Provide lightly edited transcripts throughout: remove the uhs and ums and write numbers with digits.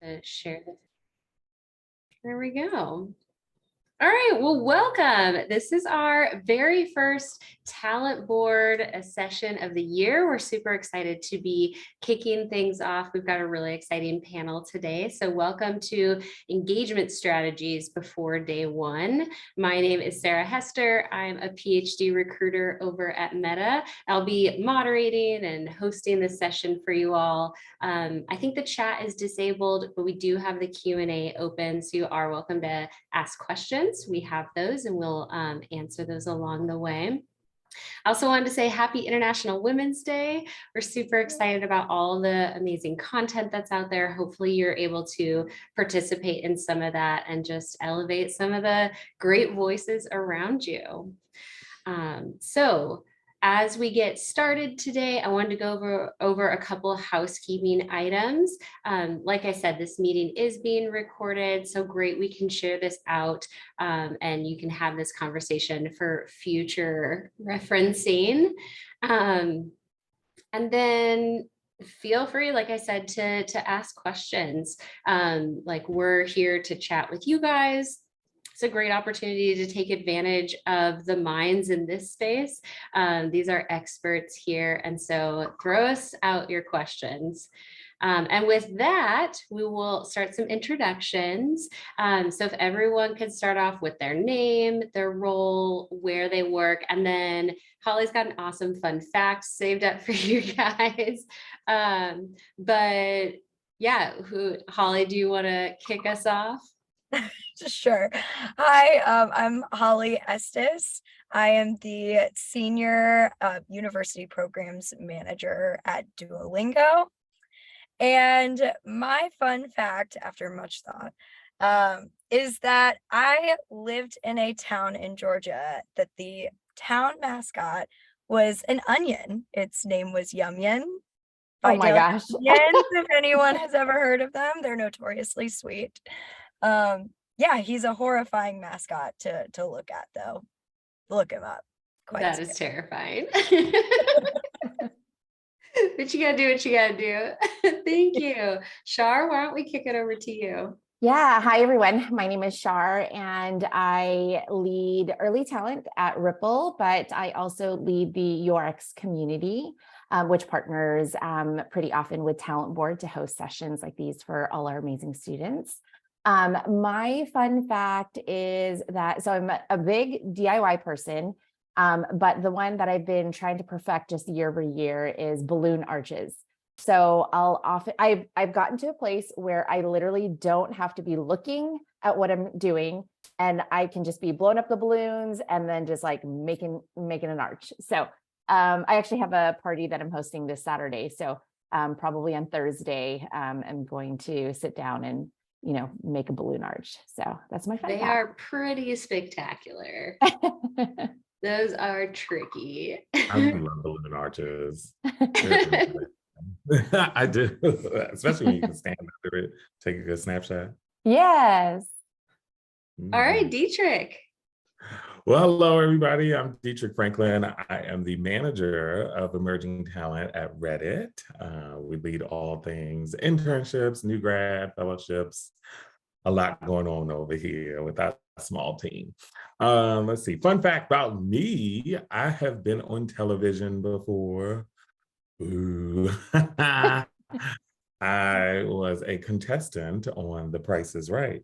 to share this. There we go. All right, well, welcome. This is our very first talent board session of the year. We're super excited to be kicking things off. We've got a really exciting panel today. So welcome to Engagement Strategies Before Day One. My name is Sarah Hester. I'm a PhD recruiter over at Meta. I'll be moderating and hosting this session for you all. I think the chat is disabled, but we do have the Q&A open, so you are welcome to ask questions. We have those and we'll answer those along the way. I also wanted to say happy International Women's Day. We're super excited about all the amazing content that's out there. Hopefully you're able to participate in some of that and just elevate some of the great voices around you. As we get started today, I wanted to go over a couple of housekeeping items. Like I said, this meeting is being recorded, so great we can share this out and you can have this conversation for future referencing. And then feel free, like I said, to ask questions. Like we're here to chat with you guys. It's a great opportunity to take advantage of the minds in this space. These are experts here, and so throw us out your questions. And with that, we will start some introductions. So if everyone can start off with their name, their role, where they work, and then Holly's got an awesome fun fact saved up for you guys. But yeah, Holly, do you want to kick us off? Sure. Hi, I'm Holly Estes. I am the Senior University Programs Manager at Duolingo. And my fun fact, after much thought, is that I lived in a town in Georgia that the town mascot was an onion. Its name was Yum Yum. Oh my gosh. If anyone has ever heard of them, they're notoriously sweet. Yeah, he's a horrifying mascot to look at, though. Look him up. That is terrifying. But you gotta do what you gotta do. Thank you. Shar, why don't we kick it over to you? Yeah, hi everyone. My name is Shar and I lead early talent at Ripple, but I also lead the URX community, which partners pretty often with Talent Board to host sessions like these for all our amazing students. My fun fact is that, so I'm a big DIY person, but the one that I've been trying to perfect just year over year is balloon arches. So I've gotten to a place where I literally don't have to be looking at what I'm doing, and I can just be blowing up the balloons and then just like making an arch. So I actually have a party that I'm hosting this Saturday. So probably on Thursday, I'm going to sit down and make a balloon arch. So that's my fun fact. They are pretty spectacular. Those are tricky. I love balloon arches. I do, especially when you can stand under it, take a good snapshot. Yes. All right, Dietrich. Well, hello, everybody. I'm Dietrich Franklin. I am the manager of emerging talent at Reddit. We lead all things internships, new grad, fellowships, a lot going on over here with that small team. Let's see. Fun fact about me, I have been on television before. Ooh. I was a contestant on The Price is Right.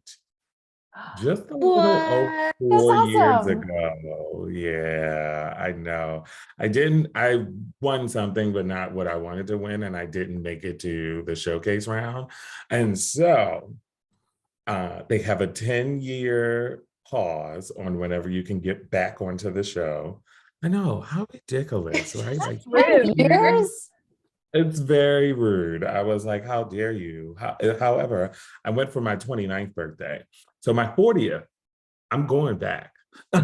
Just a little over 4 years ago. Yeah, I know. I won something, but not what I wanted to win, and I didn't make it to the showcase round. And so they have a 10-year pause on whenever you can get back onto the show. I know, how ridiculous, right? Like 10 years? It's very rude. I was like, how dare you? However, I went for my 29th birthday. So my 40th, I'm going back.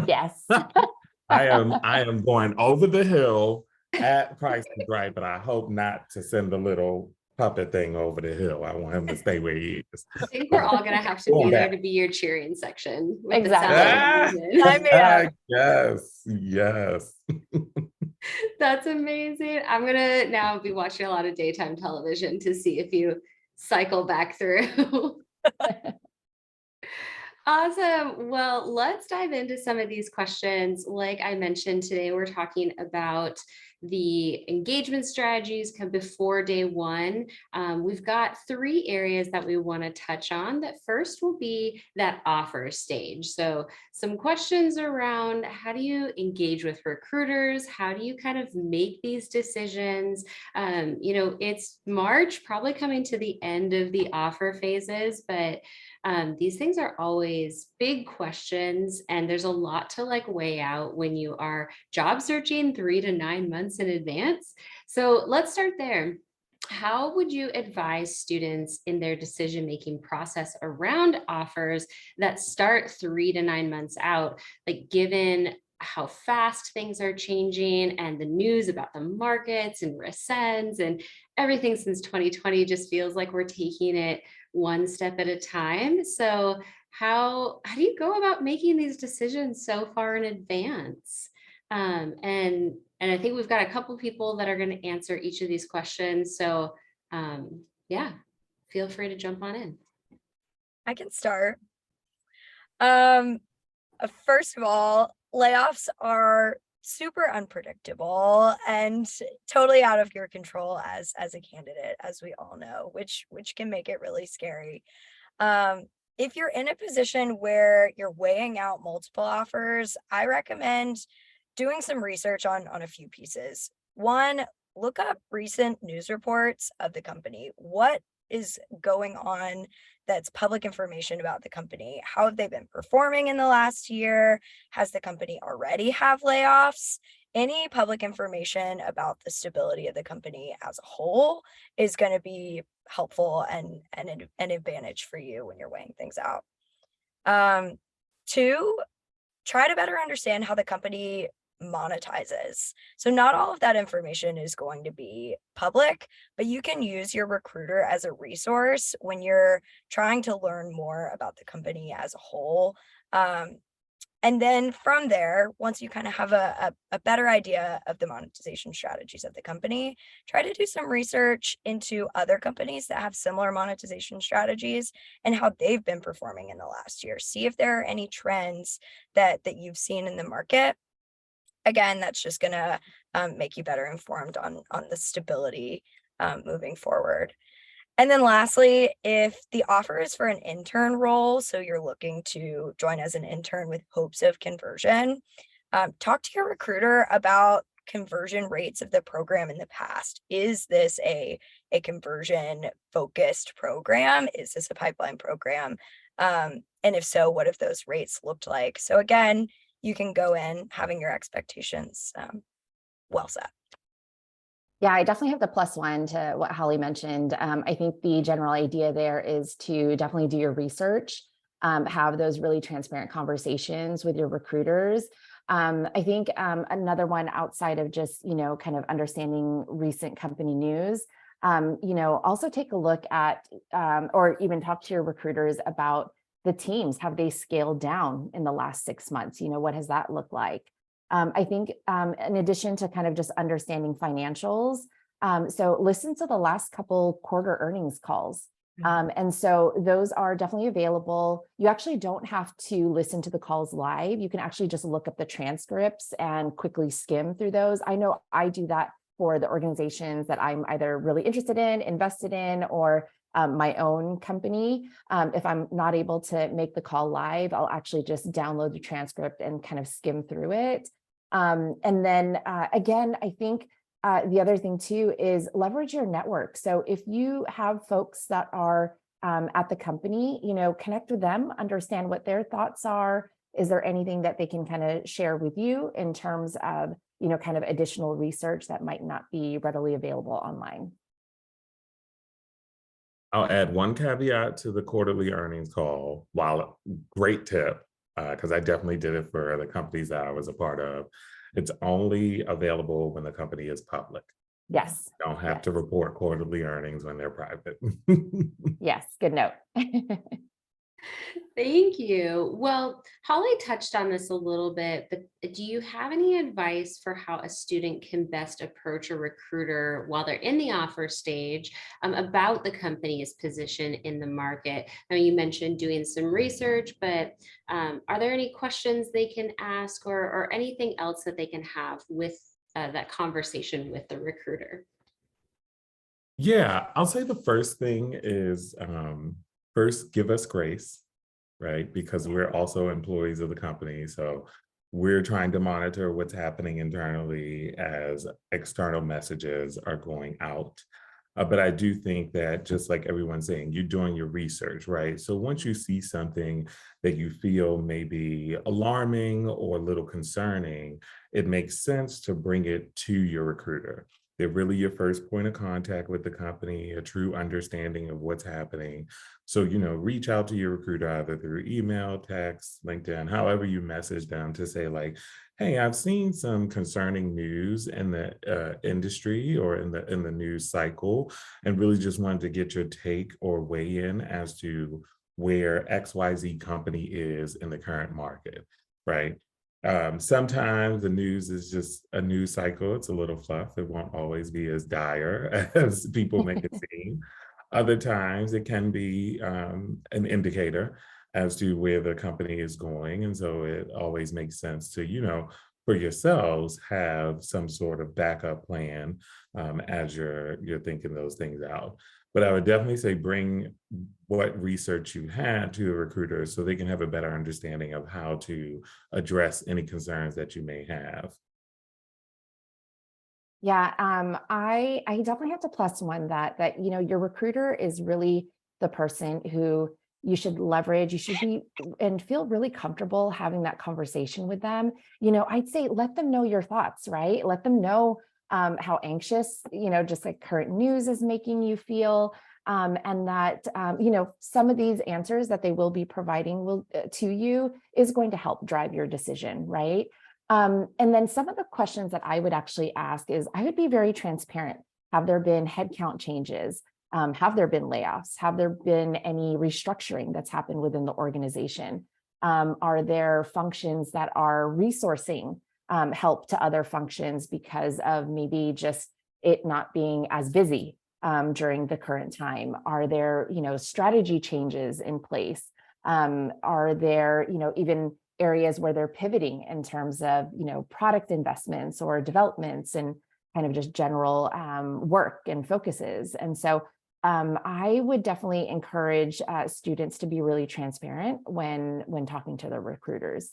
Yes. I am going over the hill at Price is Right, but I hope not to send the little puppet thing over the hill. I want him to stay where he is. I think we're all gonna have to be there to be your cheering section. With exactly. Yes. That's amazing. I'm gonna now be watching a lot of daytime television to see if you cycle back through. Awesome. Well, let's dive into some of these questions. Like I mentioned today, we're talking about the engagement strategies before day one. We've got 3 areas that we want to touch on. That first will be that offer stage. So some questions around how do you engage with recruiters? How do you kind of make these decisions? It's March, probably coming to the end of the offer phases, but these things are always big questions, and there's a lot to weigh out when you are job searching 3 to 9 months in advance. So let's start there. How would you advise students in their decision-making process around offers that start 3 to 9 months out, given how fast things are changing and the news about the markets and resends and everything since 2020 just feels like we're taking it one step at a time. So how do you go about making these decisions so far in advance? And I think we've got a couple people that are going to answer each of these questions. So yeah, feel free to jump on in. I can start. First of all, layoffs are super unpredictable and totally out of your control as a candidate, as we all know, which can make it really scary. If you're in a position where you're weighing out multiple offers, I recommend doing some research on a few pieces. One, look up recent news reports of the company. What is going on that's public information about the company? How have they been performing in the last year? Has the company already have layoffs? Any public information about the stability of the company as a whole is going to be helpful and an advantage for you when you're weighing things out. 2, try to better understand how the company monetizes. So not all of that information is going to be public, but you can use your recruiter as a resource when you're trying to learn more about the company as a whole. And then from there, once you kind of have a better idea of the monetization strategies of the company, try to do some research into other companies that have similar monetization strategies and how they've been performing in the last year. See if there are any trends that you've seen in the market. Again, that's just going to make you better informed on the stability moving forward. And then lastly, if the offer is for an intern role, so you're looking to join as an intern with hopes of conversion, talk to your recruiter about conversion rates of the program in the past. Is this a conversion focused program? Is this a pipeline program? And if so, what have those rates looked like? So again, you can go in having your expectations well set. Yeah, I definitely have the +1 to what Holly mentioned. I think the general idea there is to definitely do your research, have those really transparent conversations with your recruiters. I think another one outside of just, kind of understanding recent company news, also take a look at or even talk to your recruiters about the teams. Have they scaled down in the last 6 months? What has that looked like? I think in addition to kind of just understanding financials, so listen to the last couple quarter earnings calls. And so those are definitely available. You actually don't have to listen to the calls live. You can actually just look up the transcripts and quickly skim through those. I know I do that for the organizations that I'm either really interested in, invested in, or my own company. If I'm not able to make the call live, I'll actually just download the transcript and kind of skim through it. And then again, I think the other thing too is leverage your network. So if you have folks that are at the company, connect with them, understand what their thoughts are. Is there anything that they can kind of share with you in terms of, kind of additional research that might not be readily available online? I'll add one caveat to the quarterly earnings call. While great tip, because I definitely did it for the companies that I was a part of. It's only available when the company is public. Yes. You don't have to report quarterly earnings when they're private. Yes, good note. Thank you. Well, Holly touched on this a little bit, but do you have any advice for how a student can best approach a recruiter while they're in the offer stage about the company's position in the market? Now, you mentioned doing some research, but are there any questions they can ask or anything else that they can have with that conversation with the recruiter? Yeah, I'll say the first thing is first give us grace, right? Because we're also employees of the company. So we're trying to monitor what's happening internally as external messages are going out. But I do think that just like everyone's saying, you're doing your research, right? So once you see something that you feel may be alarming or a little concerning, it makes sense to bring it to your recruiter. They're really your first point of contact with the company, a true understanding of what's happening. So, reach out to your recruiter either through email, text, LinkedIn, however you message them to say like, hey, I've seen some concerning news in the industry or in the news cycle, and really just wanted to get your take or weigh in as to where XYZ company is in the current market, right? Sometimes the news is just a news cycle. It's a little fluff. It won't always be as dire as people make it seem. Other times it can be an indicator as to where the company is going. And so it always makes sense to, for yourselves, have some sort of backup plan as you're thinking those things out. But I would definitely say bring what research you had to the recruiter so they can have a better understanding of how to address any concerns that you may have. Yeah, I definitely have to plus one that your recruiter is really the person who you should leverage. You should be and feel really comfortable having that conversation with them. I'd say let them know your thoughts, right? Let them know how anxious, just like current news is making you feel. And that, some of these answers that they will be providing to you is going to help drive your decision, right? And then some of the questions that I would actually ask is I would be very transparent. Have there been headcount changes? Have there been layoffs? Have there been any restructuring that's happened within the organization? Are there functions that are resourcing help to other functions because of maybe just it not being as busy during the current time? Are there, strategy changes in place? Are there, even areas where they're pivoting in terms of, product investments or developments and kind of just general work and focuses? And so I would definitely encourage students to be really transparent when talking to their recruiters.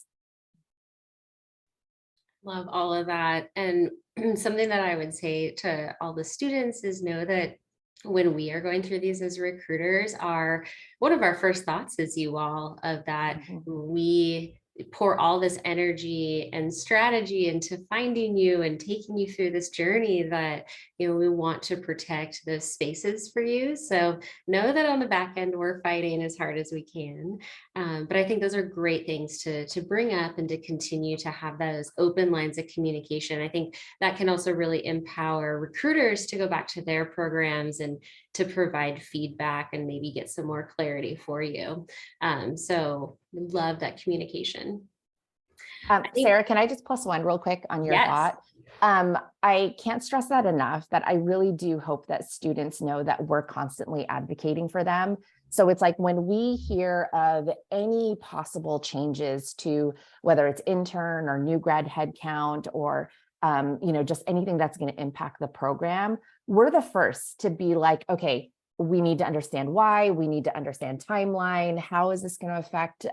Love all of that. And something that I would say to all the students is know that when we are going through these as recruiters, one of our first thoughts is you all of that. We pour all this energy and strategy into finding you and taking you through this journey that we want to protect those spaces for you. So know that on the back end we're fighting as hard as we can. But I think those are great things to bring up and to continue to have those open lines of communication. I think that can also really empower recruiters to go back to their programs and to provide feedback and maybe get some more clarity for you. So love that communication. Sarah, can I just plus one real quick on your thought? I can't stress that enough, that I really do hope that students know that we're constantly advocating for them. So it's like when we hear of any possible changes to whether it's intern or new grad headcount or just anything that's going to impact the program, we're the first to be like, okay, we need to understand why, we need to understand timeline, how is this going to affect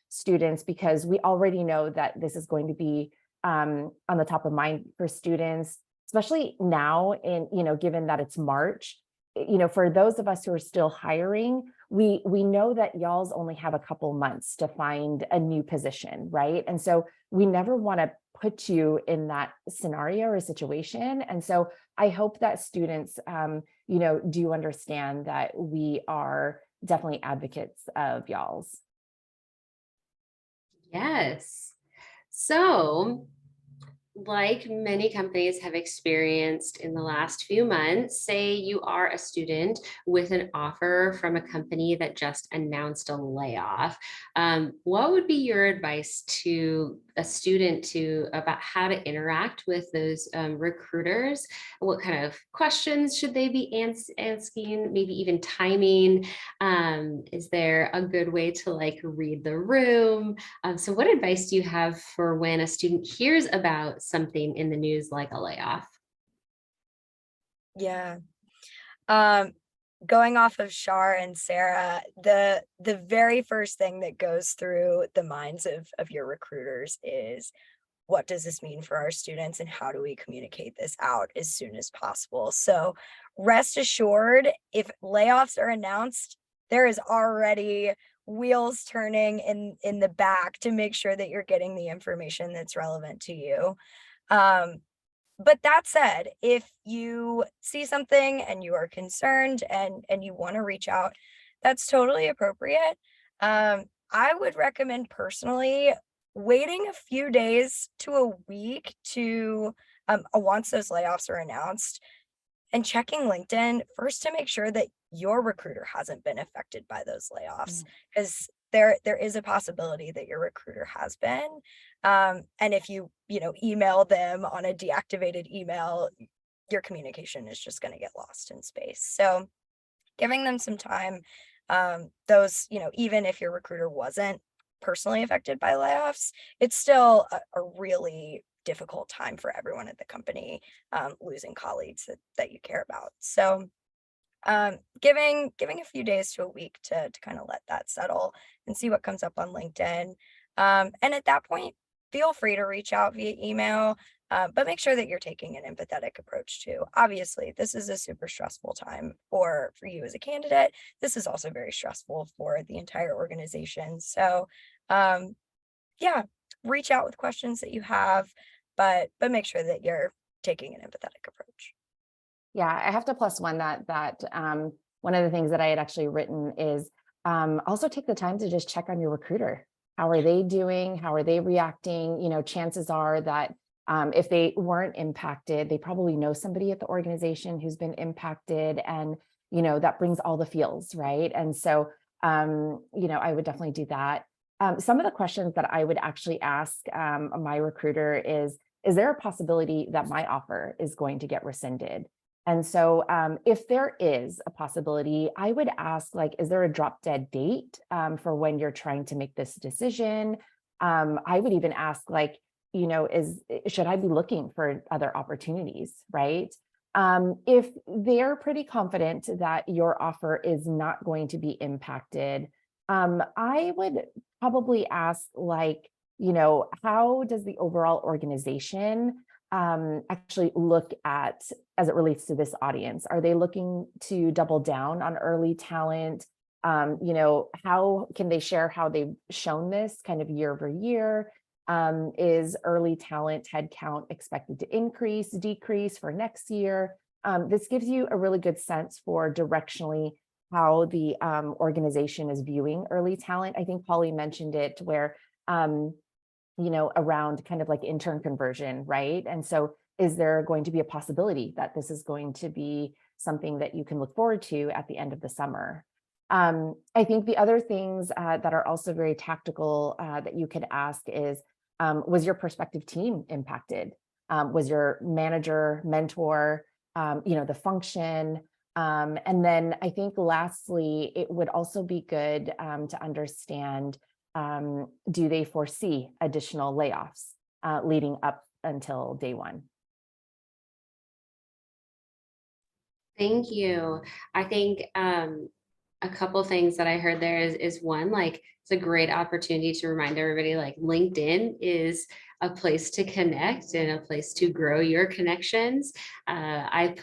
students, because we already know that this is going to be on the top of mind for students, especially now in, given that it's March. For those of us who are still hiring, we know that y'all's only have a couple months to find a new position, right? And so we never want to put you in that scenario or situation. And so I hope that students, do understand that we are definitely advocates of y'all's. Yes. So like many companies have experienced in the last few months, say you are a student with an offer from a company that just announced a layoff. What would be your advice to a student about how to interact with those recruiters? What kind of questions should they be asking? Maybe even timing. Is there a good way to like read the room? So what advice do you have for when a student hears about something in the news like a layoff? Yeah. Um, Going off of Shar and Sarah, the very first thing that goes through the minds of your recruiters is, what does this mean for our students and how do we communicate this out as soon as possible? So rest assured, if layoffs are announced, there is already wheels turning in the back to make sure that you're getting the information that's relevant to you. Um, but that said, if you see something and you are concerned and you want to reach out, that's totally appropriate. I would recommend personally waiting a few days to a week to once those layoffs are announced, and checking LinkedIn first to make sure that your recruiter hasn't been affected by those layoffs, because there is a possibility that your recruiter has been. And if you email them on a deactivated email, your communication is just going to get lost in space. So giving them some time, even if your recruiter wasn't personally affected by layoffs, it's still a really difficult time for everyone at the company, losing colleagues that you care about. So giving a few days to a week to kind of let that settle and see what comes up on LinkedIn. And at that point, feel free to reach out via email, but make sure that you're taking an empathetic approach too. Obviously, this is a super stressful time for you as a candidate. This is also very stressful for the entire organization. So yeah, reach out with questions that you have, but make sure that you're taking an empathetic approach. Yeah, I have to plus one that one of the things that I had actually written is also take the time to just check on your recruiter. How are they doing? How are they reacting? Chances are that if they weren't impacted, they probably know somebody at the organization who's been impacted, and that brings all the feels, right? And so I would definitely do that. Some of the questions that I would actually ask my recruiter is there a possibility that my offer is going to get rescinded? And so if there is a possibility, I would ask, like, is there a drop dead date for when you're trying to make this decision? I would even ask, like, should I be looking for other opportunities, right? If they're pretty confident that your offer is not going to be impacted, I would probably ask, like, how does the overall organization actually look at as it relates to this audience? Are they looking to double down on early talent? How can they share how they've shown this kind of year over year? Is early talent headcount expected to increase, decrease for next year? This gives you a really good sense for directionally how the organization is viewing early talent. I think Holly mentioned it where around kind of like intern conversion, right? And so is there going to be a possibility that this is going to be something that you can look forward to at the end of the summer? I think the other things that are also very tactical that you could ask is, was your prospective team impacted? Was your manager, mentor, the function? And then I think lastly, it would also be good to understand, do they foresee additional layoffs leading up until day one? Thank you. I think a couple things that I heard there is one, like it's a great opportunity to remind everybody like LinkedIn is a place to connect and a place to grow your connections. I'm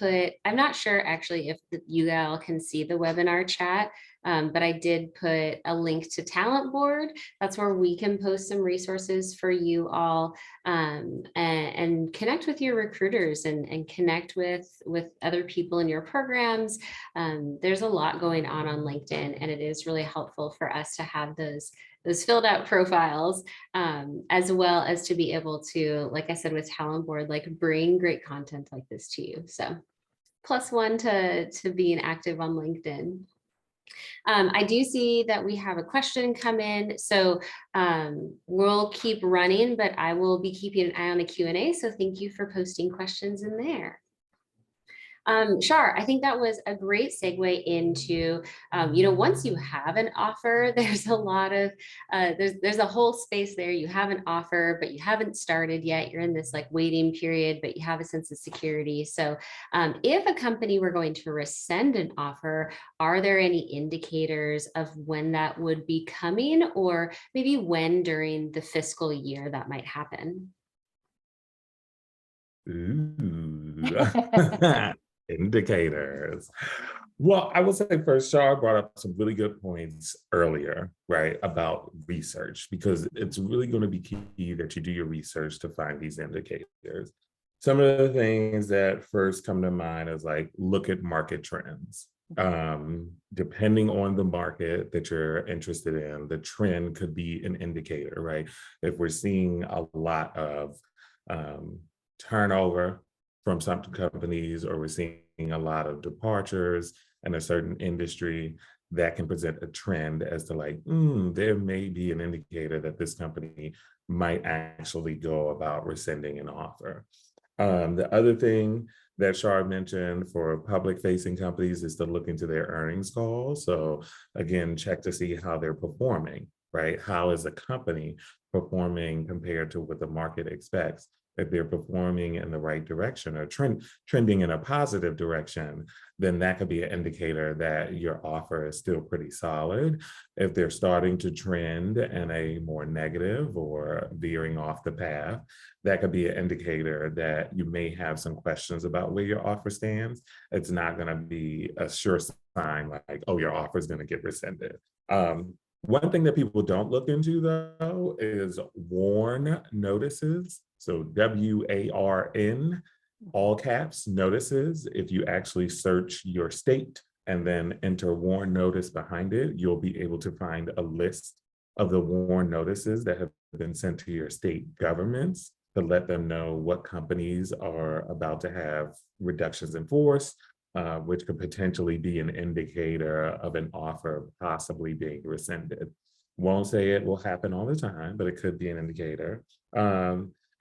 not sure actually if you all can see the webinar chat, but I did put a link to Talent Board. That's where we can post some resources for you all, and connect with your recruiters and connect with other people in your programs. There's a lot going on LinkedIn, and it is really helpful for us to have those filled out profiles, as well as to be able to, like I said, with Talent Board, like bring great content like this to you. So +1 to being active on LinkedIn. I do see that we have a question come in, so we'll keep running, but I will be keeping an eye on the Q&A. So thank you for posting questions in there. Shar, I think that was a great segue into, once you have an offer, there's a lot of, there's a whole space there. You have an offer, but you haven't started yet. You're in this like waiting period, but you have a sense of security. So if a company were going to rescind an offer, are there any indicators of when that would be coming, or maybe when during the fiscal year that might happen? Ooh. Indicators. Well, I will say first, Shar brought up some really good points earlier, right, about research, because it's really going to be key that you do your research to find these indicators. Some of the things that first come to mind is like, look at market trends. Depending on the market that you're interested in, the trend could be an indicator, right? If we're seeing a lot of turnover from some companies, or we're seeing a lot of departures in a certain industry, that can present a trend as to like, there may be an indicator that this company might actually go about rescinding an offer. The other thing that Shar mentioned for public facing companies is to look into their earnings calls. So again, check to see how they're performing, right? How is a company performing compared to what the market expects? If they're performing in the right direction or trending in a positive direction, then that could be an indicator that your offer is still pretty solid. If they're starting to trend in a more negative or veering off the path, that could be an indicator that you may have some questions about where your offer stands. It's not going to be a sure sign like, oh, your offer is going to get rescinded. One thing that people don't look into, though, is WARN notices. So WARN, all caps, notices. If you actually search your state and then enter WARN notice behind it, you'll be able to find a list of the WARN notices that have been sent to your state governments to let them know what companies are about to have reductions in force, which could potentially be an indicator of an offer possibly being rescinded. Won't say it will happen all the time, but it could be an indicator.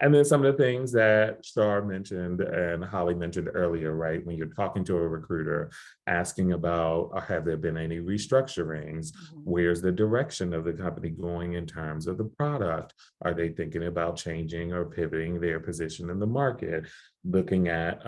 And then some of the things that Shar mentioned and Holly mentioned earlier, right? When you're talking to a recruiter, asking about, have there been any restructurings? Where's the direction of the company going in terms of the product? Are they thinking about changing or pivoting their position in the market? Looking at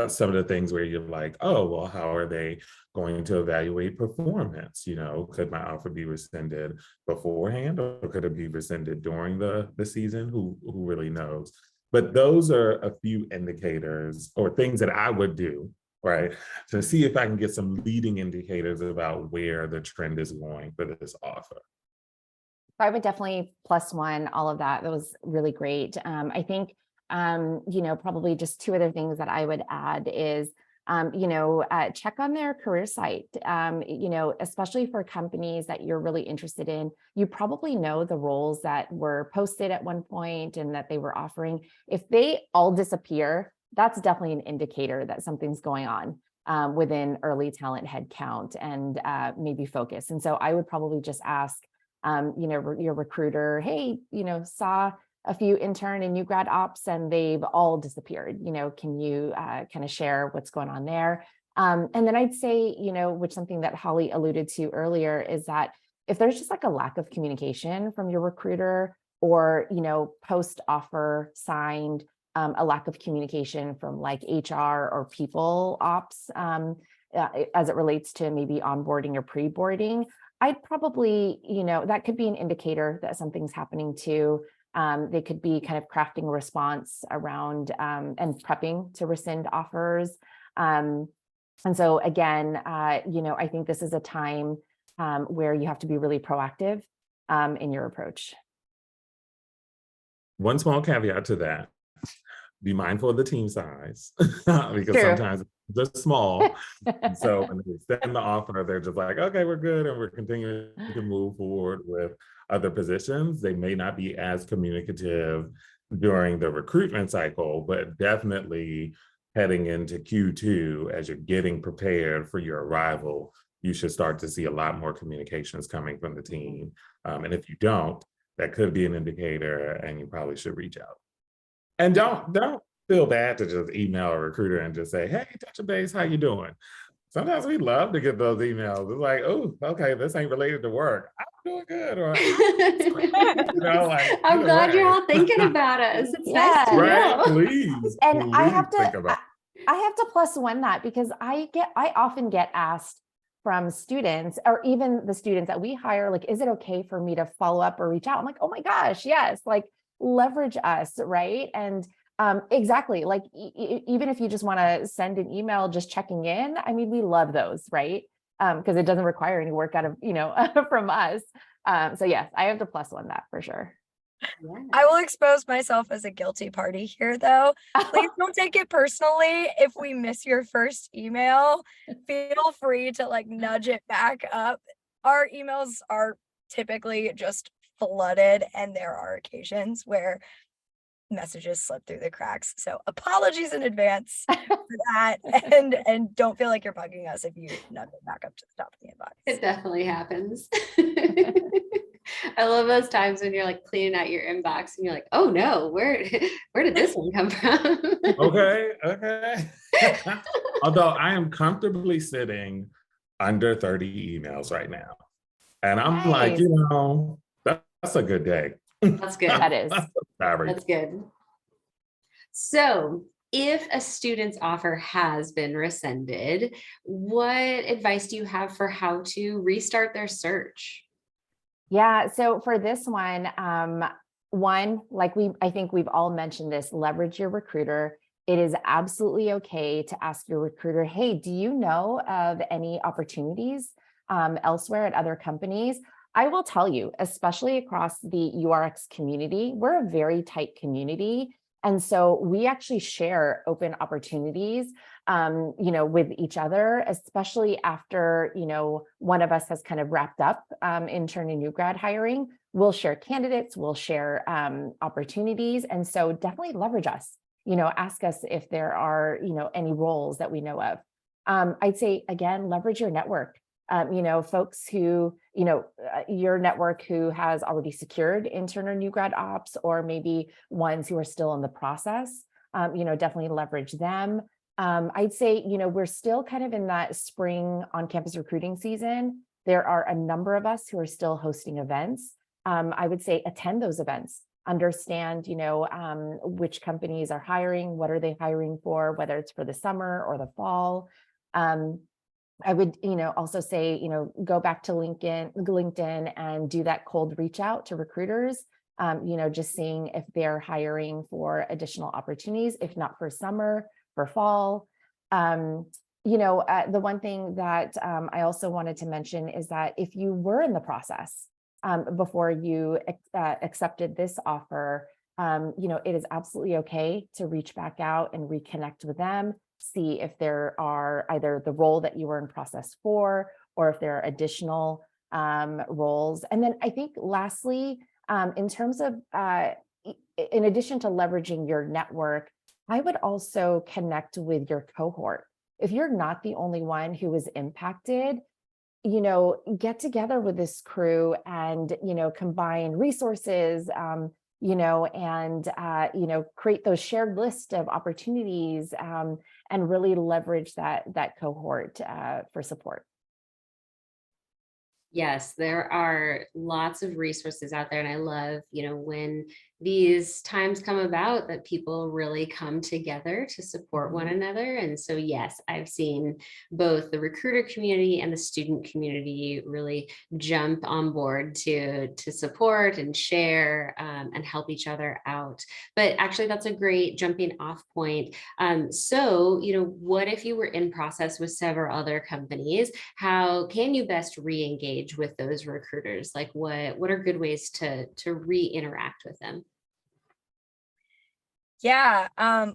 some of the things where you're like, oh, well, how are they going to evaluate performance? Could my offer be rescinded beforehand, or could it be rescinded during the season? Who really knows? But those are a few indicators or things that I would do, right, to see if I can get some leading indicators about where the trend is going for this offer. I would definitely +1 all of that. That was really great. I think probably just 2 other things that I would add is, check on their career site, especially for companies that you're really interested in. You probably know the roles that were posted at one point and that they were offering. If they all disappear, that's definitely an indicator that something's going on within early talent headcount and maybe focus. And so I would probably just ask, your recruiter, hey, saw a few intern and new grad ops and they've all disappeared. Can you kind of share what's going on there? And then I'd say, which something that Holly alluded to earlier is that if there's just like a lack of communication from your recruiter or, post offer signed, a lack of communication from like HR or people ops as it relates to maybe onboarding or pre-boarding, I'd probably, that could be an indicator that something's happening too. They could be kind of crafting a response around and prepping to rescind offers. And so again, I think this is a time where you have to be really proactive in your approach. One small caveat to that, be mindful of the team size because True. sometimes it's just small. And so when they extend the offer, they're just like, okay, we're good. And we're continuing to move forward with other positions. They may not be as communicative during the recruitment cycle, but definitely heading into Q2, as you're getting prepared for your arrival, you should start to see a lot more communications coming from the team. And if you don't, that could be an indicator and you probably should reach out. And don't feel bad to just email a recruiter and just say, hey, touch base, how you doing? Sometimes we love to get those emails. It's like, oh, okay, this ain't related to work. I'm doing good. Or, I'm glad you're all thinking about about us. It's Yeah. nice to right, know. please. And I please think have about to plus one that, because I often get asked from students, or even the students that we hire, like, is it okay for me to follow up or reach out? I'm like, oh my gosh, yes, like leverage us, right? And exactly, like even if you just want to send an email just checking in, I mean, we love those, right? Because it doesn't require any work out of, from us. So yes, I have to plus one that for sure. I will expose myself as a guilty party here, though. Please don't take it personally if we miss your first email. Feel free to like nudge it back up. Our emails are typically just flooded, and there are occasions where messages slip through the cracks. So apologies in advance for that. And don't feel like you're bugging us if you nudge it back up to the top of the inbox. It definitely happens. I love those times when you're like cleaning out your inbox and you're like, oh no, where did this one come from? Okay. Although I am comfortably sitting under 30 emails right now. And I'm like, that's a good day. That's good. That is. That's good. So if a student's offer has been rescinded, what advice do you have for how to restart their search? Yeah, so for this one, I think we've all mentioned this, leverage your recruiter. It is absolutely okay to ask your recruiter, hey, do you know of any opportunities elsewhere at other companies? I will tell you, especially across the URX community, we're a very tight community. And so we actually share open opportunities, with each other, especially after, one of us has kind of wrapped up intern and new grad hiring. We'll share candidates, we'll share opportunities. And so definitely leverage us, ask us if there are, any roles that we know of. I'd say, again, leverage your network. Folks who, your network who has already secured intern or new grad ops, or maybe ones who are still in the process, definitely leverage them. I'd say, we're still kind of in that spring on-campus recruiting season. There are a number of us who are still hosting events. I would say attend those events, understand, which companies are hiring, what are they hiring for, whether it's for the summer or the fall. I would, also say, go back to LinkedIn and do that cold reach out to recruiters, just seeing if they're hiring for additional opportunities, if not for summer, for fall. The one thing that I also wanted to mention is that if you were in the process before you accepted this offer, it is absolutely okay to reach back out and reconnect with them, see if there are either the role that you were in process for, or if there are additional roles. And then I think lastly, in terms of, in addition to leveraging your network, I would also connect with your cohort. If you're not the only one who is impacted, get together with this crew and, combine resources, and create those shared list of opportunities, and really leverage that cohort for support. Yes, there are lots of resources out there. And I love, when these times come about that people really come together to support one another. And so, yes, I've seen both the recruiter community and the student community really jump on board to support and share and help each other out. But actually, that's a great jumping off point. So, what if you were in process with several other companies? How can you best re-engage with those recruiters? Like what are good ways to re-interact with them? Yeah,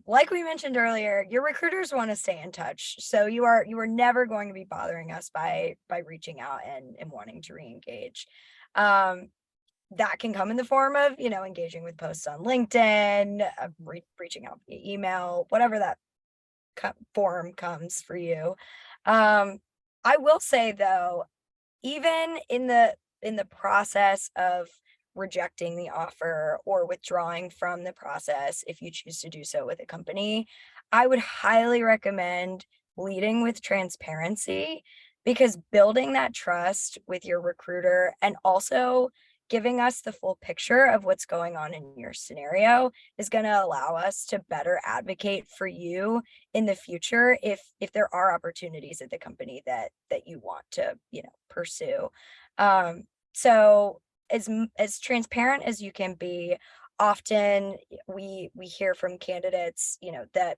like we mentioned earlier, your recruiters want to stay in touch. So you are never going to be bothering us by reaching out and wanting to re-engage. That can come in the form of, engaging with posts on LinkedIn, reaching out via email, whatever that form comes for you. I will say though, even in the process of rejecting the offer or withdrawing from the process, if you choose to do so with a company, I would highly recommend leading with transparency, because building that trust with your recruiter and also giving us the full picture of what's going on in your scenario is going to allow us to better advocate for you in the future if there are opportunities at the company that you want to pursue. So as transparent as you can be. Often we hear from candidates that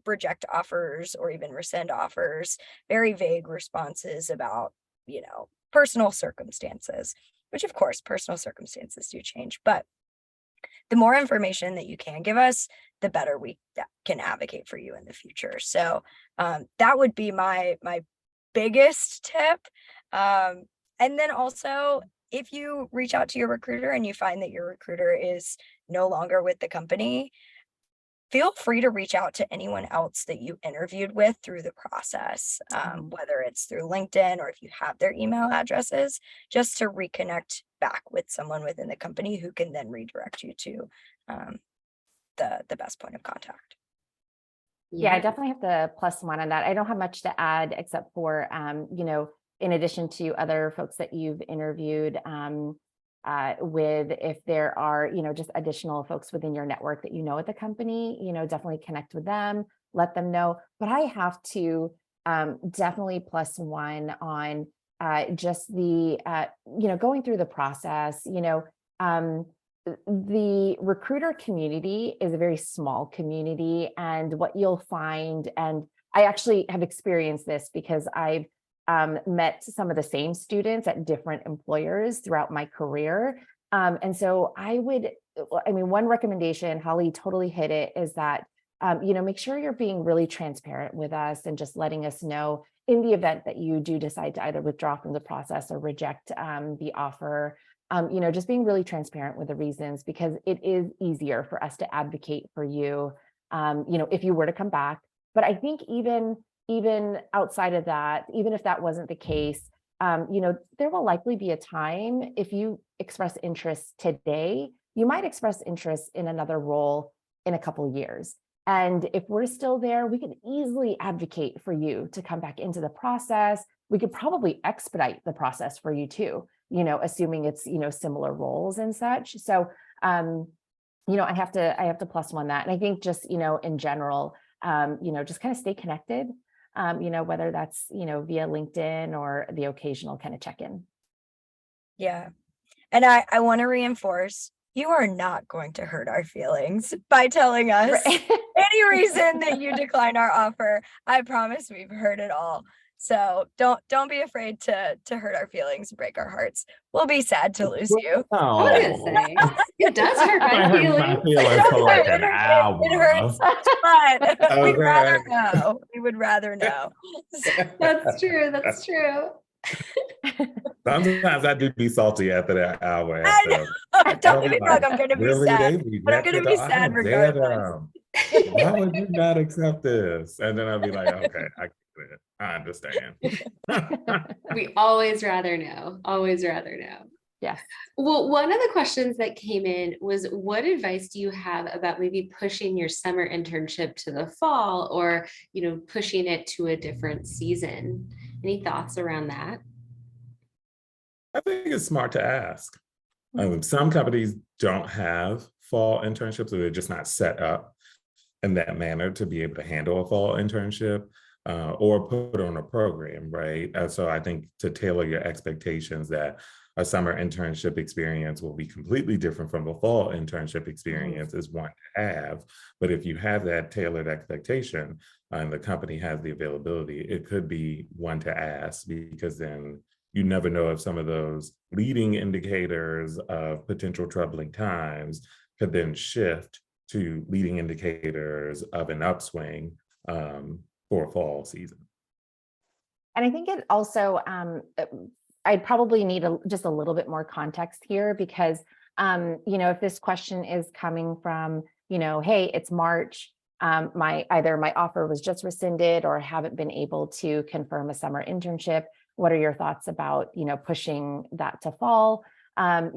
reject offers or even rescind offers, very vague responses about personal circumstances, which of course personal circumstances do change, but the more information that you can give us, the better we can advocate for you in the future. So that would be my biggest tip. And then also, if you reach out to your recruiter and you find that your recruiter is no longer with the company, feel free to reach out to anyone else that you interviewed with through the process, whether it's through LinkedIn or if you have their email addresses, just to reconnect back with someone within the company who can then redirect you to the best point of contact. Yeah, I definitely have to plus one on that. I don't have much to add except for, in addition to other folks that you've interviewed with, if there are, just additional folks within your network that at the company, definitely connect with them, let them know. But I have to definitely plus one on just the, going through the process, the recruiter community is a very small community, and what you'll find, and I actually have experienced this because I've met some of the same students at different employers throughout my career. And so one recommendation, Holly totally hit it, is that, make sure you're being really transparent with us and just letting us know in the event that you do decide to either withdraw from the process or reject the offer, just being really transparent with the reasons, because it is easier for us to advocate for you, if you were to come back. But I think even outside of that, even if that wasn't the case, there will likely be a time, if you express interest today, you might express interest in another role in a couple of years. And if we're still there, we can easily advocate for you to come back into the process. We could probably expedite the process for you too, assuming it's, similar roles and such. So, I have to plus one that. And I think just, in general, just kind of stay connected, whether that's, via LinkedIn or the occasional kind of check-in. Yeah. And I want to reinforce, you are not going to hurt our feelings by telling us any reason that you decline our offer. I promise we've heard it all. So don't be afraid to hurt our feelings and break our hearts. We'll be sad to lose you. I was gonna say, it does hurt my feelings. For like an hour. It hurts, but Okay. we'd rather know. We would rather know. That's true. That's true. Sometimes I do be salty after that hour. Don't get me wrong, I'm gonna be Really, sad, they but I'm gonna be sad regardless. Why would you not accept this? And then I'll be like, okay, I get it. I understand. We always rather know. Always rather know. Yes. Well, one of the questions that came in was, what advice do you have about maybe pushing your summer internship to the fall, or, pushing it to a different season? Any thoughts around that? I think it's smart to ask. Some companies don't have fall internships, or they're just not set up in that manner to be able to handle a fall internship or put on a program, right? So I think to tailor your expectations that a summer internship experience will be completely different from a fall internship experience is one to have. But if you have that tailored expectation and the company has the availability, it could be one to ask, because then you never know if some of those leading indicators of potential troubling times could then shift to leading indicators of an upswing for fall season. And I think it also, I'd probably need just a little bit more context here, because, if this question is coming from, hey, it's March, either my offer was just rescinded or haven't been able to confirm a summer internship. What are your thoughts about, pushing that to fall? I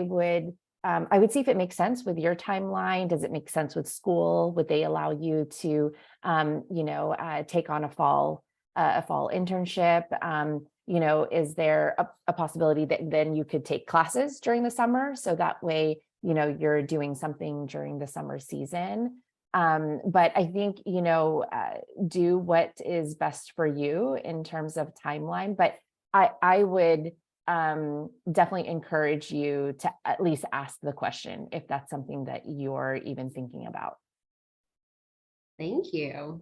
would see if it makes sense with your timeline. Does it make sense with school? Would they allow you to, take on a fall internship? Is there a possibility that then you could take classes during the summer? So that way, you're doing something during the summer season. But I think, do what is best for you in terms of timeline. But I would definitely encourage you to at least ask the question if that's something that you're even thinking about. Thank you.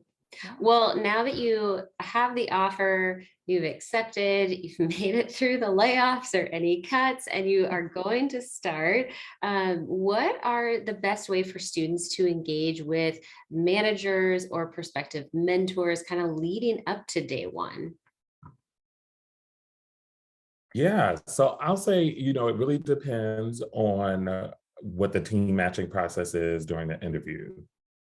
Well, now that you have the offer, you've accepted, you've made it through the layoffs or any cuts, and you are going to start, what are the best way for students to engage with managers or prospective mentors kind of leading up to day one? Yeah, so I'll say, it really depends on what the team matching process is during the interview,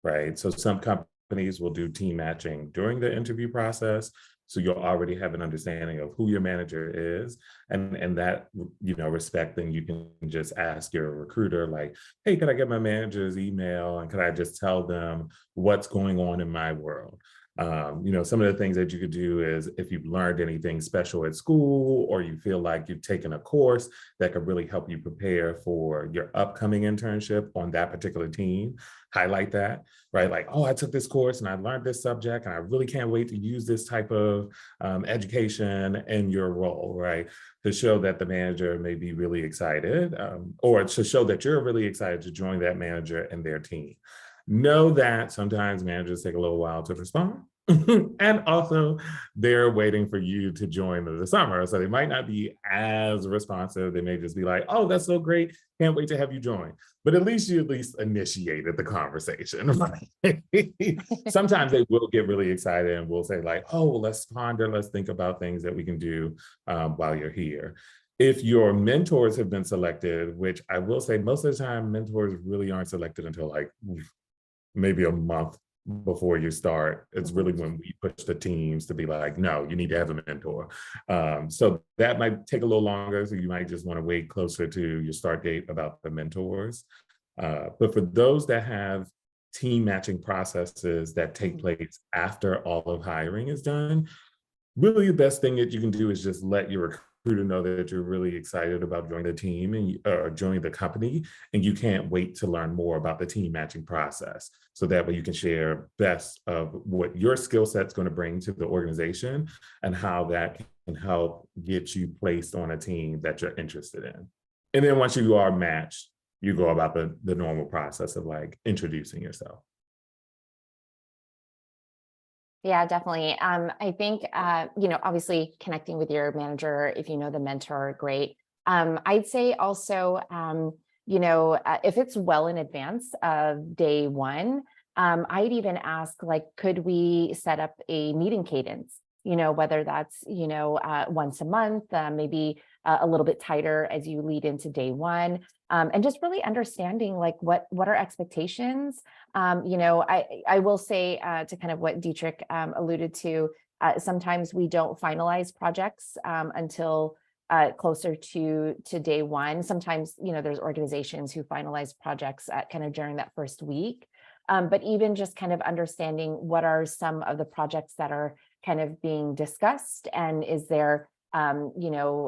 right? So some companies will do team matching during the interview process. So you'll already have an understanding of who your manager is. And that, respect, then you can just ask your recruiter, like, hey, could I get my manager's email? And could I just tell them what's going on in my world? Some of the things that you could do is, if you've learned anything special at school, or you feel like you've taken a course that could really help you prepare for your upcoming internship on that particular team, highlight that, right? Like, oh, I took this course and I learned this subject and I really can't wait to use this type of education in your role, right? To show that the manager may be really excited, or to show that you're really excited to join that manager and their team. Know that sometimes managers take a little while to respond. And also, they're waiting for you to join the summer. So they might not be as responsive. They may just be like, oh, that's so great. Can't wait to have you join. But at least you initiated the conversation. Sometimes they will get really excited and will say like, oh, well, let's ponder, let's think about things that we can do while you're here. If your mentors have been selected, which I will say most of the time, mentors really aren't selected until like maybe a month before you start. It's really when we push the teams to be like, no, you need to have a mentor. So that might take a little longer. So you might just want to wait closer to your start date about the mentors. But for those that have team matching processes that take place after all of hiring is done, really the best thing that you can do is just let your recruiter know that you're really excited about joining the team and joining the company, and you can't wait to learn more about the team matching process. So that way you can share best of what your skill set's going to bring to the organization and how that can help get you placed on a team that you're interested in. And then once you are matched, you go about the normal process of like introducing yourself. Yeah, definitely. I think, obviously connecting with your manager, if you know the mentor, great. I'd say also, if it's well in advance of day one, I'd even ask, like, could we set up a meeting cadence? Whether that's, once a month, maybe a little bit tighter as you lead into day one, and just really understanding like what are expectations. I will say to kind of what Dietrich alluded to, sometimes we don't finalize projects until closer to day one. Sometimes, there's organizations who finalize projects kind of during that first week. But even just kind of understanding what are some of the projects that are kind of being discussed, and is there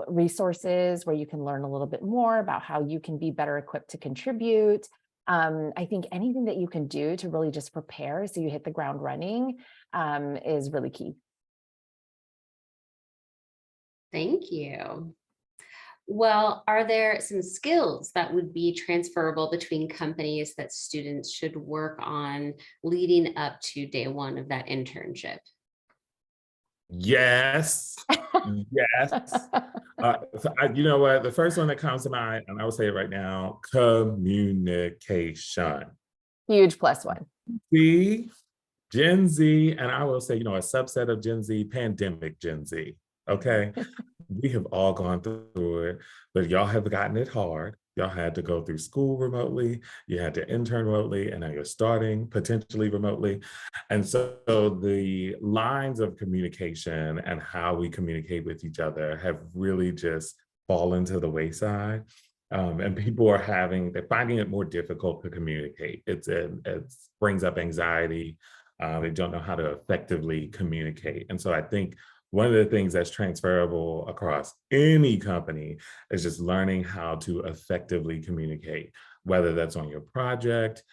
resources where you can learn a little bit more about how you can be better equipped to contribute. I think anything that you can do to really just prepare so you hit the ground running is really key. Thank you. Well, are there some skills that would be transferable between companies that students should work on leading up to day one of that internship? Yes. Yes. You know what? The first one that comes to mind, and I will say it right now, communication. Huge plus one. See, Gen Z, and I will say, a subset of Gen Z, pandemic Gen Z. Okay. We have all gone through it, but y'all have gotten it hard. Y'all had to go through school remotely, you had to intern remotely, and now you're starting potentially remotely. And so the lines of communication and how we communicate with each other have really just fallen to the wayside. And people they're finding it more difficult to communicate. It brings up anxiety. They don't know how to effectively communicate. And so I think one of the things that's transferable across any company is just learning how to effectively communicate, whether that's on your project,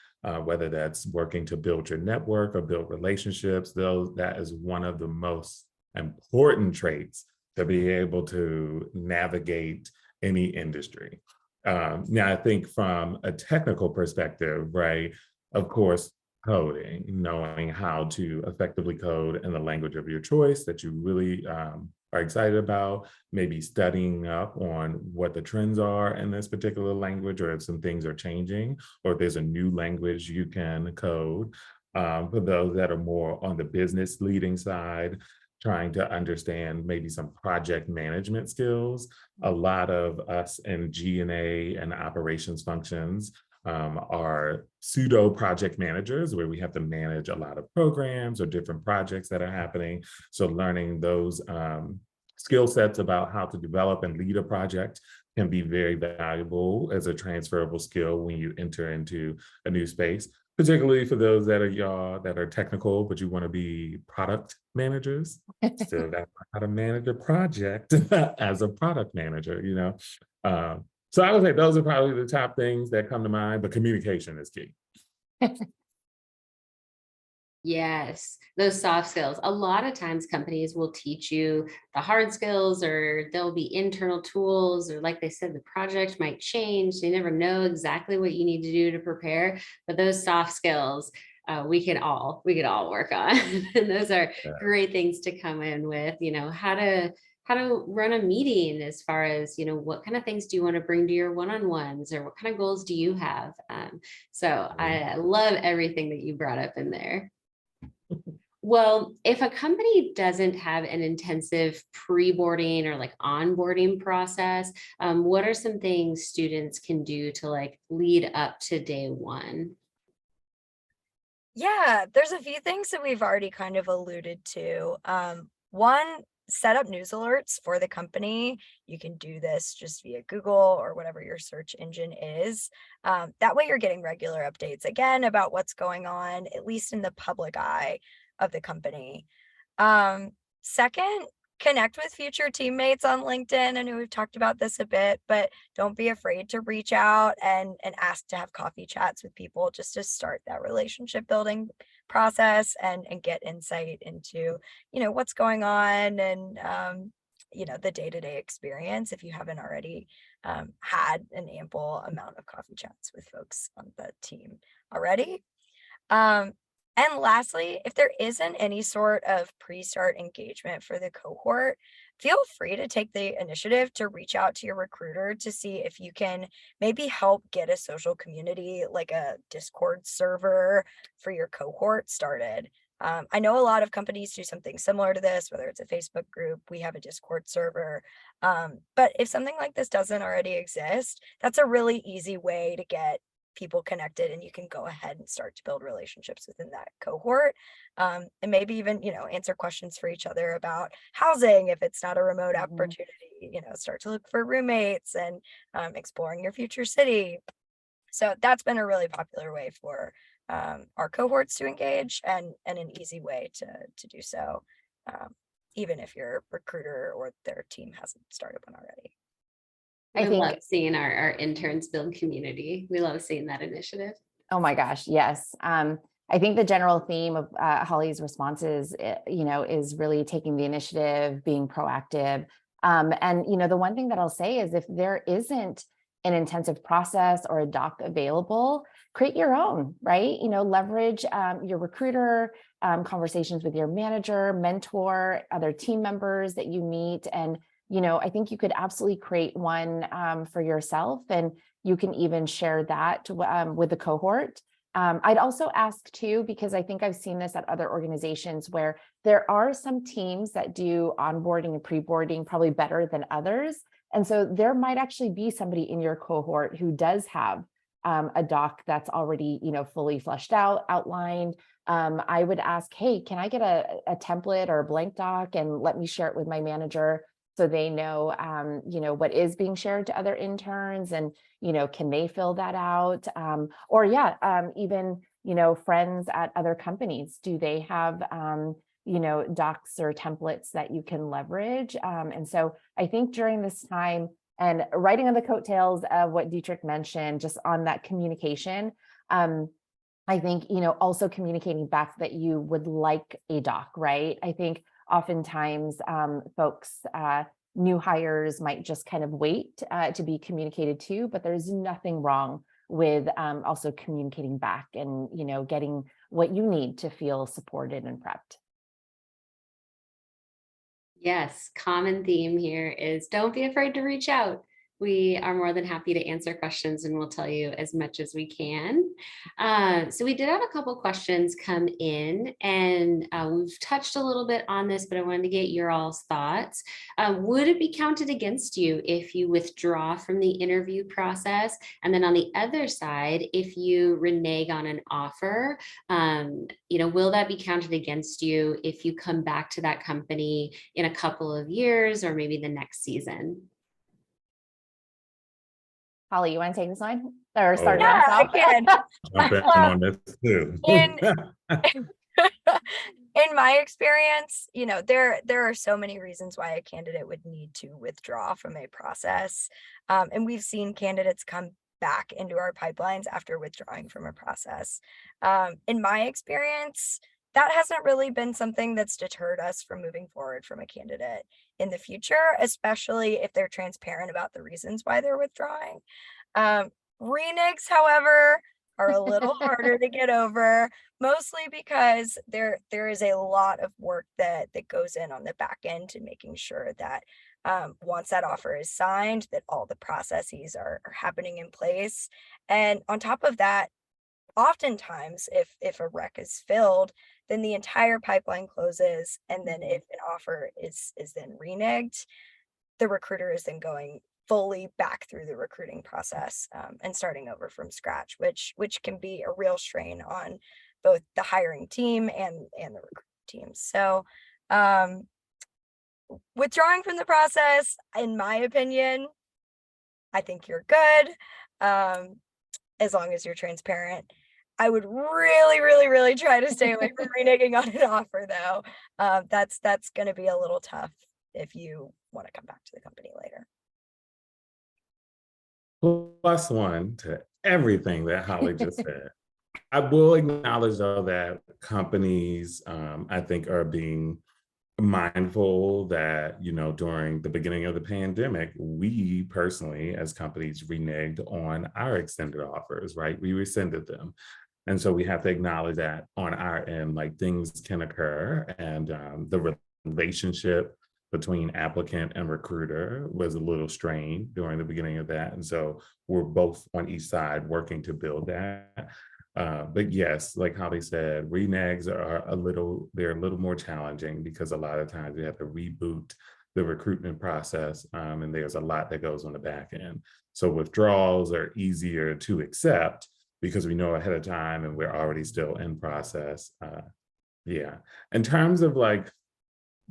whether that's working to build your network or build relationships. That is one of the most important traits to be able to navigate any industry. Now, I think from a technical perspective, right, of course, coding, knowing how to effectively code in the language of your choice that you really are excited about, maybe studying up on what the trends are in this particular language, or if some things are changing, or if there's a new language you can code. For those that are more on the business leading side, trying to understand maybe some project management skills. A lot of us in G&A and operations functions are pseudo project managers, where we have to manage a lot of programs or different projects that are happening. So learning those skill sets about how to develop and lead a project can be very valuable as a transferable skill when you enter into a new space, particularly for those that are technical, but you want to be product managers. Still got how to manage a project as a product manager, So I would say those are probably the top things that come to mind, but communication is key. Yes, those soft skills. A lot of times companies will teach you the hard skills, or there'll be internal tools, or like they said, the project might change. So you never know exactly what you need to do to prepare. But those soft skills, we can all work on. And those are great things to come in with, how to run a meeting, as far as, what kind of things do you want to bring to your one-on-ones, or what kind of goals do you have? So I love everything that you brought up in there. Well, if a company doesn't have an intensive pre-boarding or like onboarding process, what are some things students can do to like lead up to day one? Yeah, there's a few things that we've already kind of alluded to. One, set up news alerts for the company. You can do this just via Google or whatever your search engine is. That way you're getting regular updates, again, about what's going on, at least in the public eye of the company. Second, connect with future teammates on LinkedIn. I know we've talked about this a bit, but don't be afraid to reach out and ask to have coffee chats with people, just to start that relationship building process and get insight into, what's going on, and the day-to-day experience, if you haven't already had an ample amount of coffee chats with folks on the team already. And lastly, if there isn't any sort of pre-start engagement for the cohort, feel free to take the initiative to reach out to your recruiter to see if you can maybe help get a social community, like a Discord server for your cohort, started. I know a lot of companies do something similar to this, whether it's a Facebook group, we have a Discord server. But if something like this doesn't already exist, that's a really easy way to get people connected, and you can go ahead and start to build relationships within that cohort, and maybe even answer questions for each other about housing if it's not a remote opportunity. Start to look for roommates and exploring your future city. So that's been a really popular way for our cohorts to engage, and an easy way to do so. even if your recruiter or their team hasn't started one already. I think, love seeing our interns build community. We love seeing that initiative. oh my gosh, yes. I think the general theme of Holly's responses, is really taking the initiative, being proactive. And, the one thing that I'll say is if there isn't an intensive process or a doc available, create your own, right? Leverage your recruiter, conversations with your manager, mentor, other team members that you meet. And, I think you could absolutely create one for yourself, and you can even share that with the cohort. I'd also ask too, because I think I've seen this at other organizations where there are some teams that do onboarding and pre-boarding probably better than others. And so there might actually be somebody in your cohort who does have a doc that's already, fully fleshed out, outlined. I would ask, hey, can I get a template or a blank doc and let me share it with my manager so they know, what is being shared to other interns, and, can they fill that out? Or even, friends at other companies, do they have, docs or templates that you can leverage? And so I think during this time, and riding on the coattails of what Dietrich mentioned, just on that communication, I think, also communicating back that you would like a doc, right? I think oftentimes folks, new hires might just kind of wait to be communicated to, but there's nothing wrong with also communicating back and, getting what you need to feel supported and prepped. Yes, common theme here is don't be afraid to reach out. We are more than happy to answer questions, and we'll tell you as much as we can. So we did have a couple questions come in, and we've touched a little bit on this, but I wanted to get your all's thoughts. Would it be counted against you if you withdraw from the interview process? And then on the other side, if you renege on an offer, will that be counted against you if you come back to that company in a couple of years or maybe the next season? Holly, you want to take this one or Oh. start Yeah, us off? I can. Jump in on this too. In my experience, there are so many reasons why a candidate would need to withdraw from a process. And we've seen candidates come back into our pipelines after withdrawing from a process. In my experience, that hasn't really been something that's deterred us from moving forward from a candidate in the future, especially if they're transparent about the reasons why they're withdrawing. Renegs, however, are a little harder to get over, mostly because there is a lot of work that goes in on the back end to making sure that once that offer is signed, that all the processes are happening in place. And on top of that, oftentimes if a rec is filled, then the entire pipeline closes. And then if an offer is then reneged, the recruiter is then going fully back through the recruiting process and starting over from scratch, which can be a real strain on both the hiring team and the recruiting team. So withdrawing from the process, in my opinion, I think you're good as long as you're transparent. I would really, really, really try to stay away from reneging on an offer, though. That's going to be a little tough if you want to come back to the company later. Plus one to everything that Holly just said. I will acknowledge, though, that companies, I think, are being mindful that, during the beginning of the pandemic, we personally, as companies, reneged on our extended offers, right? We rescinded them. And so we have to acknowledge that on our end, like, things can occur, and the relationship between applicant and recruiter was a little strained during the beginning of that. And so we're both on each side working to build that. But yes, like Holly said, renegs are they're a little more challenging because a lot of times we have to reboot the recruitment process, and there's a lot that goes on the back end. So withdrawals are easier to accept because we know ahead of time and we're already still in process. Yeah. In terms of like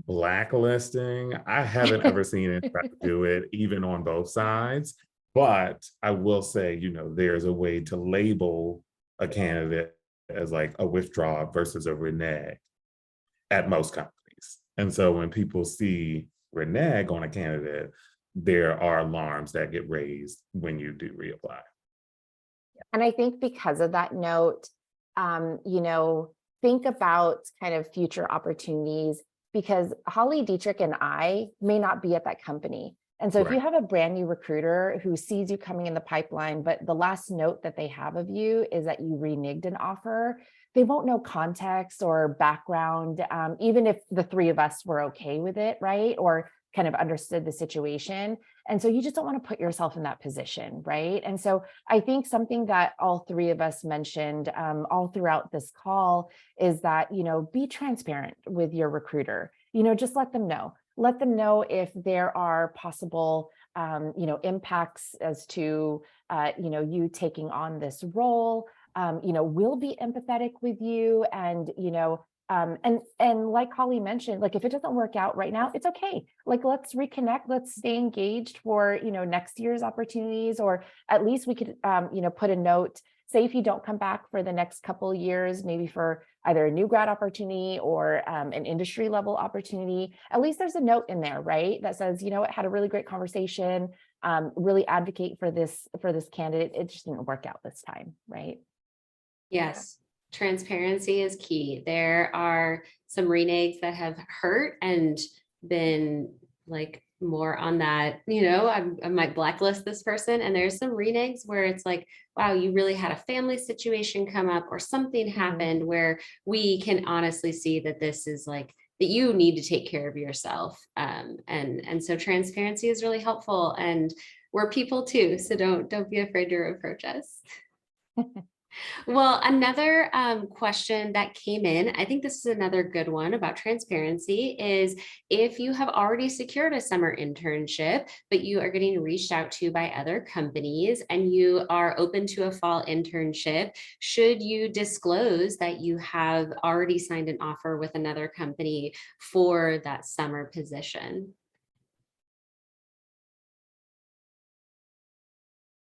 blacklisting, I haven't ever seen it try to do it, even on both sides. But I will say, there's a way to label a candidate as like a withdraw versus a renege at most companies. And so when people see renege on a candidate, there are alarms that get raised when you do reapply. And I think because of that note, think about kind of future opportunities, because Holly, Dietrich, and I may not be at that company. And so if you Right. have a brand new recruiter who sees you coming in the pipeline, but the last note that they have of you is that you reneged an offer, they won't know context or background, even if the three of us were okay with it, right? Or kind of understood the situation. And so you just don't want to put yourself in that position, right? And so I think something that all three of us mentioned all throughout this call is that, be transparent with your recruiter. Just let them know. Let them know if there are possible, impacts as to, you taking on this role. We'll be empathetic with you, and and like Holly mentioned, like if it doesn't work out right now, it's okay. Like let's reconnect, let's stay engaged for next year's opportunities, or at least we could put a note. Say if you don't come back for the next couple of years, maybe for either a new grad opportunity or an industry level opportunity, at least there's a note in there, right? That says, it had a really great conversation, really advocate for this candidate. It just didn't work out this time, right? Yes. Transparency is key. There are some reneges that have hurt and been like more on that, I might blacklist this person. And there's some reneges where it's like, wow, you really had a family situation come up or something happened where we can honestly see that this is like, that you need to take care of yourself. And so transparency is really helpful, and we're people too. So don't be afraid to approach us. Well, another question that came in, I think this is another good one about transparency, is if you have already secured a summer internship, but you are getting reached out to by other companies and you are open to a fall internship, should you disclose that you have already signed an offer with another company for that summer position?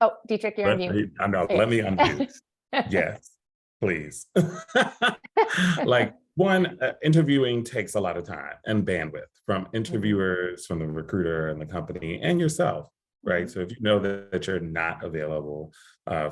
Oh, Dietrich, you're on mute. Let me unmute. Yes, please. Like interviewing takes a lot of time and bandwidth from interviewers, from the recruiter and the company and yourself, right? So if you know that you're not available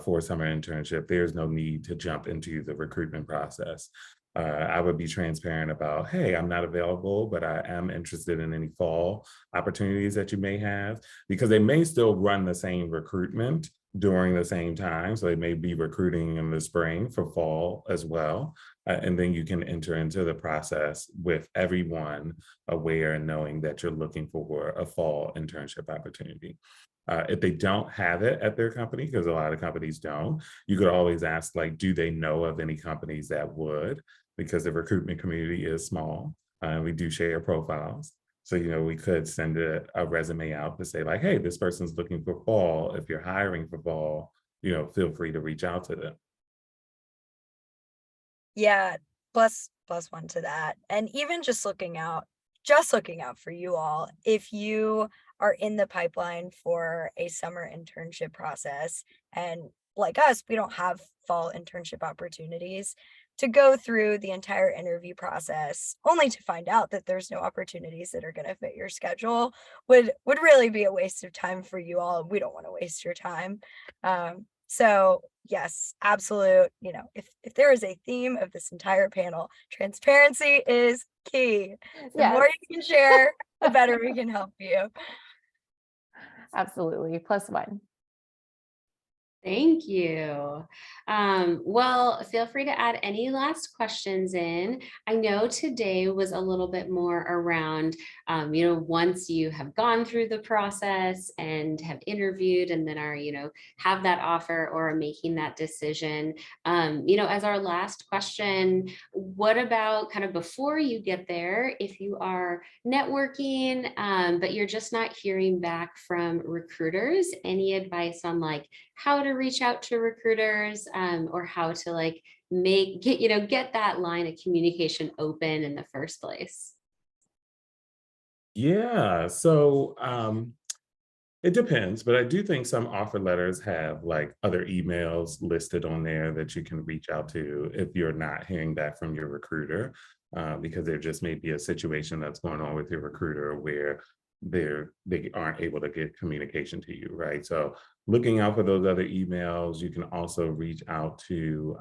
for a summer internship, there's no need to jump into the recruitment process. I would be transparent about, hey, I'm not available, but I am interested in any fall opportunities that you may have, because they may still run the same recruitment during the same time. So they may be recruiting in the spring for fall as well. And then you can enter into the process with everyone aware and knowing that you're looking for a fall internship opportunity. If they don't have it at their company, because a lot of companies don't, you could always ask, like, do they know of any companies that would? Because the recruitment community is small. We do share profiles. So, we could send a resume out to say like, hey, this person's looking for fall. If you're hiring for fall, feel free to reach out to them. Yeah, plus one to that. And even just looking out for you all, if you are in the pipeline for a summer internship process, and like us, we don't have fall internship opportunities, to go through the entire interview process only to find out that there's no opportunities that are going to fit your schedule would really be a waste of time for you all. We don't want to waste your time. So yes, absolute, if there is a theme of this entire panel, transparency is key. The more you can share, the better we can help you. Absolutely. +1. Thank you. Well, feel free to add any last questions in. I know today was a little bit more around, once you have gone through the process and have interviewed and then are, have that offer or are making that decision, as our last question, what about kind of before you get there, if you are networking, but you're just not hearing back from recruiters, any advice on like how to reach out to recruiters, or how to like get that line of communication open in the first place? Yeah, so it depends, but I do think some offer letters have like other emails listed on there that you can reach out to if you're not hearing back from your recruiter. because there just may be a situation that's going on with your recruiter where they aren't able to get communication to you, right? So looking out for those other emails. You can also reach out to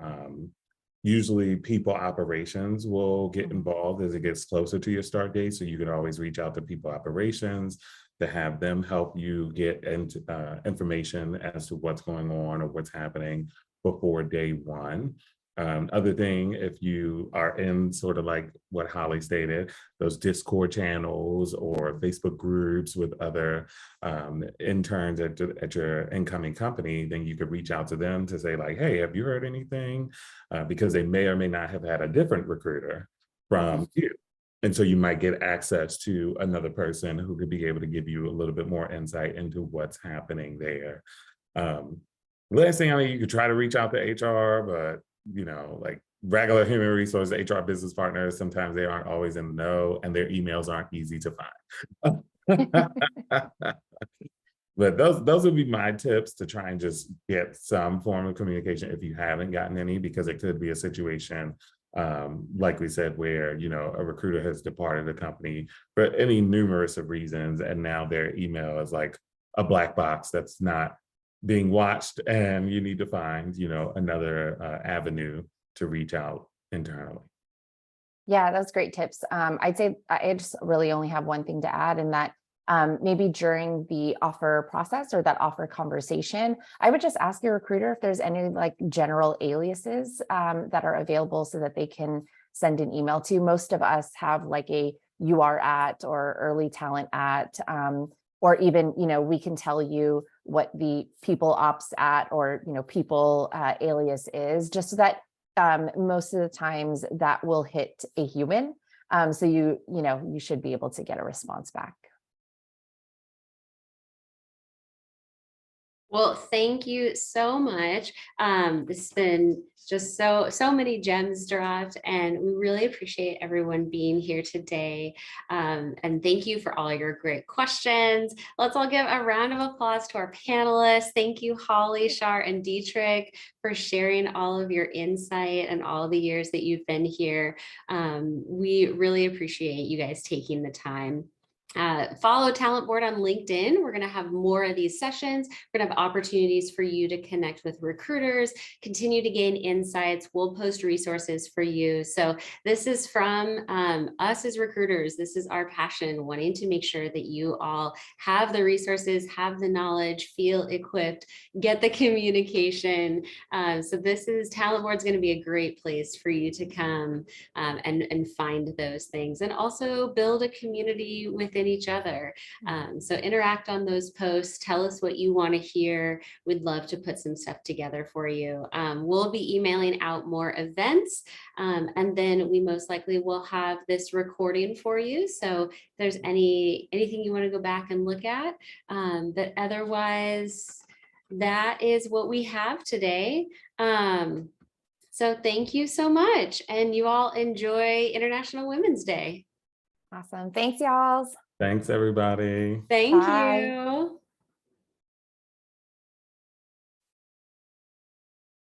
usually people operations will get involved as it gets closer to your start date. So you can always reach out to people operations to have them help you get information as to what's going on or what's happening before day one. Other thing, if you are in sort of like what Holly stated, those Discord channels or Facebook groups with other interns at your incoming company, then you could reach out to them to say like, hey, have you heard anything? Because they may or may not have had a different recruiter from you. And so you might get access to another person who could be able to give you a little bit more insight into what's happening there. Last thing, I mean, you could try to reach out to HR, but like regular human resource HR business partners, sometimes they aren't always in the know and their emails aren't easy to find. But those would be my tips to try and just get some form of communication if you haven't gotten any, because it could be a situation, like we said, where, a recruiter has departed the company for any numerous of reasons, and now their email is like a black box that's not being watched, and you need to find, another avenue to reach out internally. Yeah, that's great tips. I'd say I just really only have one thing to add, and that maybe during the offer process or that offer conversation, I would just ask your recruiter if there's any like general aliases that are available so that they can send an email to. Most of us have like a "you are at" or "early talent at," or even, we can tell you what the people ops at or, people alias is, just so that most of the times that will hit a human. So you should be able to get a response back. Well, thank you so much. This has been just so many gems dropped, and we really appreciate everyone being here today. And thank you for all your great questions. Let's all give a round of applause to our panelists. Thank you, Holly, Shar, and Dietrich, for sharing all of your insight and all the years that you've been here. We really appreciate you guys taking the time. Follow Talent Board on LinkedIn. We're going to have more of these sessions. We're going to have opportunities for you to connect with recruiters, continue to gain insights. We'll post resources for you. So this is from us as recruiters. This is our passion, wanting to make sure that you all have the resources, have the knowledge, feel equipped, get the communication. So this is Talent Board's going to be a great place for you to come and find those things, and also build a community within each other. So interact on those posts, tell us what you want to hear. We'd love to put some stuff together for you. We'll be emailing out more events, and then we most likely will have this recording for you. So if there's anything you want to go back and look at, but otherwise, that is what we have today. So thank you so much, and you all enjoy International Women's Day. Awesome. Thanks, y'all. Thanks, everybody. Thank Bye. you.